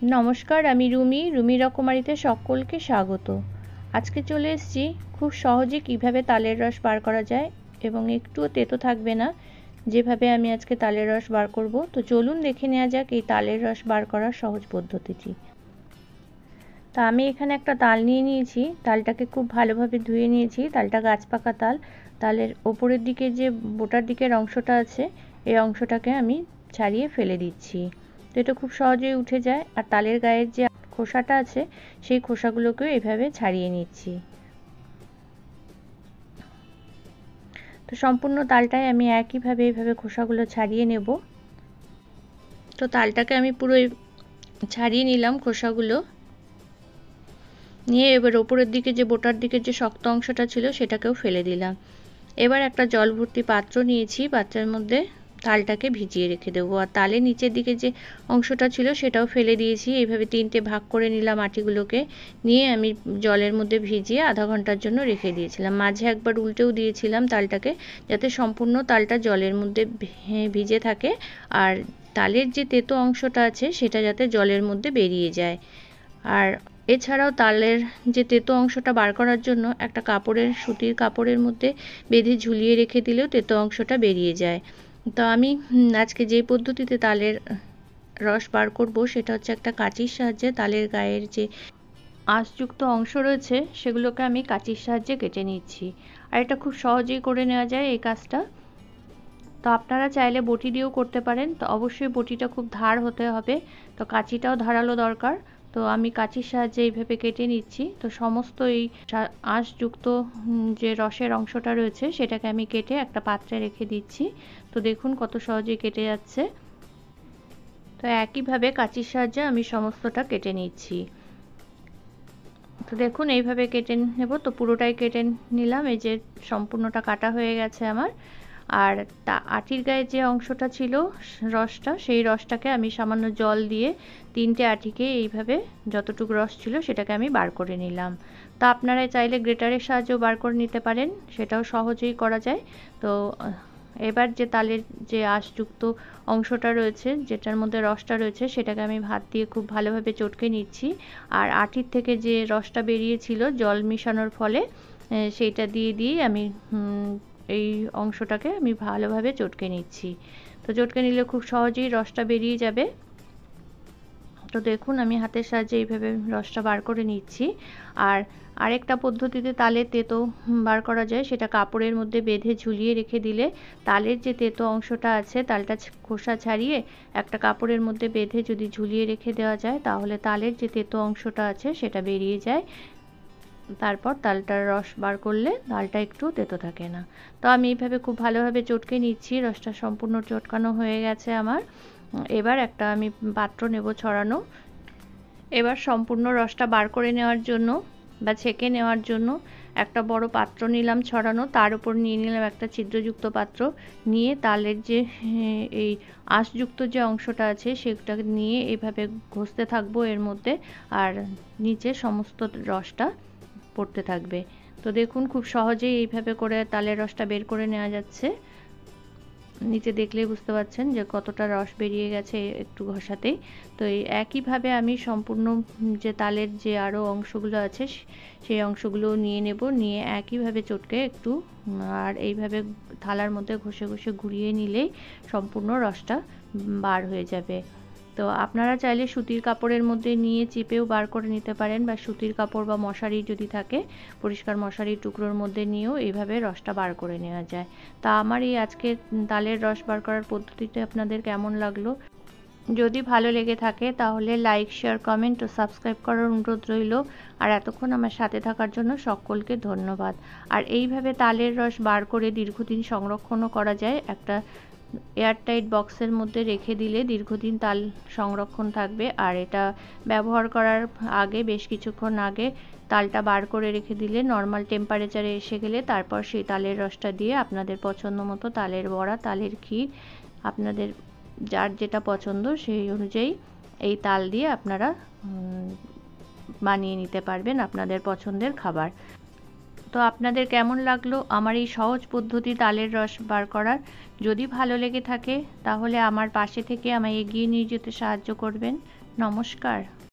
নমস্কার, আমি রুমি রকমারিতে সকলকে স্বাগত। আজকে চলে এসেছি খুব সহজে কিভাবে তালের রস বার করা যায় এবং একটুও তেতো থাকবে না, যেভাবে আমি আজকে তালের রস বার করব। তো চলুন দেখে নেওয়া যাক এই তালের রস বার করার সহজ পদ্ধতিটি। তা আমি এখানে একটা তাল নিয়ে নিয়েছি, তালটাকে খুব ভালোভাবে ধুয়ে নিয়েছি। তালটা গাছপাকা তাল। তালের ওপরের দিকে যে বোটার দিকের অংশটা আছে, এই অংশটাকে আমি ছাড়িয়ে ফেলে দিচ্ছি। তো এটা খুব সহজেই উঠে যায়। আর তালের গায়ের যে খোসাটা আছে, সেই খোসাগুলোকেও এভাবে ছাড়িয়ে নিচ্ছি। তো সম্পূর্ণ তালটাই আমি একইভাবে এইভাবে খোসাগুলো ছাড়িয়ে নেব। তো তালটাকে আমি পুরো ছাড়িয়ে নিলাম খোসাগুলো নিয়ে। এবার ওপরের দিকে যে বোটার দিকের যে শক্ত অংশটা ছিল সেটাকেও ফেলে দিলাম। এবার একটা জল ভর্তি পাত্র নিয়েছি, পাত্রের মধ্যে তালটাকে ভিজিয়ে রেখে দেবো। আর তালের নিচের দিকে যে অংশটা ছিল সেটাও ফেলে দিয়েছি। এইভাবে তিনটে ভাগ করে নিলাম আটিগুলোকে, নিয়ে আমি জলের মধ্যে ভিজিয়ে আধা ঘন্টার জন্য রেখে দিয়েছিলাম। মাঝে একবার উল্টেও দিয়েছিলাম তালটাকে, যাতে সম্পূর্ণ তালটা জলের মধ্যে ভিজে থাকে আর তালের যে তেতো অংশটা আছে সেটা যাতে জলের মধ্যে বেরিয়ে যায়। আর এছাড়াও তালের যে তেতো অংশটা বার করার জন্য একটা কাপড়ের, সুতির কাপড়ের মধ্যে বেঁধে ঝুলিয়ে রেখে দিলেও তেতো অংশটা বেরিয়ে যায়। তো আমি আজকে যে পদ্ধতিতে তালের রস বার করব সেটা হচ্ছে একটা কাঁচির সাহায্যে তালের গায়ের যে আঁশযুক্ত অংশ রয়েছে সেগুলোকে আমি কাঁচির সাহায্যে কেটে নিচ্ছি। আর এটা খুব সহজেই করে নেওয়া যায় এই কাজটা। তো আপনারা চাইলে বটি দিয়েও করতে পারেন। তো অবশ্যই বটিটা খুব ধার হতে হবে, তো কাঁচিটাও ধারালো দরকার। তো আমি কাঁচির সাহায্যে এইভাবে কেটে নিচ্ছি। তো সমস্ত এই আঁশযুক্ত যে রসের অংশটা রয়েছে সেটাকে আমি কেটে একটা পাত্রে রেখে দিচ্ছি। তো দেখুন কত সহজে কেটে যাচ্ছে। তো একইভাবে কাঁচির সাহায্যে আমি সমস্তটা কেটে নিচ্ছি। তো দেখুন এইভাবে কেটে নেব। তো পুরোটাই কেটে নিলাম। এই যে সম্পূর্ণটা কাটা হয়ে গেছে আমার। আর আটির গায়ে যে অংশটা ছিল রসটা, সেই রসটাকে আমি সামান্য জল দিয়ে তিনটে আটিকে এইভাবে যতটুকু রস ছিল সেটাকে আমি বার করে নিলাম। তো আপনারা চাইলে গ্রেটারের সাহায্যেও বার করে নিতে পারেন, সেটাও সহজেই করা যায়। তো এবার যে তালের যে আঁশযুক্ত অংশটা রয়েছে, যেটার মধ্যে রসটা রয়েছে, সেটাকে আমি হাত দিয়ে খুব ভালোভাবে চটকে নিচ্ছি। আর আটির থেকে যে রসটা বেরিয়েছিল জল মেশানোর ফলে, সেইটা দিয়ে আমি এই অংশটাকে আমি ভালোভাবে চটকে নিচ্ছি। তো চটকে নিলে খুব সহজেই রসটা বেরিয়ে যাবে। তো দেখুন আমি হাতের সাহায্যে এইভাবে রসটা বার করে নিচ্ছি। আর আরেকটা পদ্ধতিতে তালের তেতো বার করা যায়, সেটা কাপড়ের মধ্যে বেঁধে ঝুলিয়ে রেখে দিলে তালের যে তেতো অংশটা আছে, তালটা খোসা ছাড়িয়ে একটা কাপড়ের মধ্যে বেঁধে যদি ঝুলিয়ে রেখে দেওয়া যায়, তাহলে তালের যে তেতো অংশটা আছে সেটা বেরিয়ে যায়। তারপর তালটার রস বার করলে তালটা একটু তেতো থাকে না। তো আমি এইভাবে খুব ভালোভাবে চটকে নিচ্ছি। রসটা সম্পূর্ণ চটকানো হয়ে গেছে আমার। এবার একটা আমি পাত্র নেব ছড়ানো। এবার সম্পূর্ণ রসটা বার করে নেওয়ার জন্য বা ছেঁকে নেওয়ার জন্য একটা বড় পাত্র নিলাম ছড়ানো, তার উপর নিয়ে নিলাম একটা ছিদ্রযুক্ত পাত্র। নিয়ে তালের যে এই আঁশযুক্ত যে অংশটা আছে সেটাকে নিয়ে এইভাবে ঘষতে থাকবো এর মধ্যে, আর নিচে সমস্ত রসটা পড়তে থাকবে। তো দেখুন খুব সহজেই এইভাবে করে তালের রসটা বের করে নেওয়া যাচ্ছে। নিচে দেখলেই বুঝতে পারছেন যে কতটা রস বেরিয়ে গেছে একটু ঘষাতেই। তো এই একইভাবে আমি সম্পূর্ণ যে তালের যে আরও অংশগুলো আছে সেই অংশগুলো নিয়ে নেব, নিয়ে একইভাবে চটকে একটু আর এইভাবে থালার মধ্যে ঘষে ঘষে ঘুরিয়ে নিলেই সম্পূর্ণ রসটা বার হয়ে যাবে। তো আপনারা চাইলে সুতির কাপড়ের মধ্যে নিয়ে চিপেও বার করে নিতে পারেন, বা সুতির কাপড় বা মশারি যদি থাকে, পরিষ্কার মশারির টুকরোর মধ্যে নিয়েও এইভাবে রসটা বার করে নেওয়া যায়। তা আমার এই আজকে তালের রস বার করার পদ্ধতিটা আপনাদের কেমন লাগলো? যদি ভালো লেগে থাকে তাহলে লাইক, শেয়ার, কমেন্ট ও সাবস্ক্রাইব করার অনুরোধ রইল। আর এতক্ষণ আমার সাথে থাকার জন্য সকলকে ধন্যবাদ। আর এইভাবে তালের রস বার করে দীর্ঘদিন সংরক্ষণও করা যায়। একটা এয়ারটাইট বক্সের মধ্যে রেখে দিলে দীর্ঘদিন তাল সংরক্ষণ থাকবে। আর এটা ব্যবহার করার আগে, বেশ কিছুক্ষণ আগে তালটা বার করে রেখে দিলে নর্মাল টেম্পারেচারে এসে গেলে তারপর সেই তালের রসটা দিয়ে আপনাদের পছন্দ মতো তালের বড়া, তালের ক্ষীর, আপনাদের যার যেটা পছন্দ সেই অনুযায়ী এই তাল দিয়ে আপনারা বানিয়ে নিতে পারবেন আপনাদের পছন্দের খাবার। তো আপনাদের কেমন লাগলো আমার এই সহজ পদ্ধতি তালের রস বার করার? যদি ভালো লেগে থাকে তাহলে আমার পাশে থেকে আমায় এগিয়ে নিয়ে যেতে সাহায্য করবেন। নমস্কার।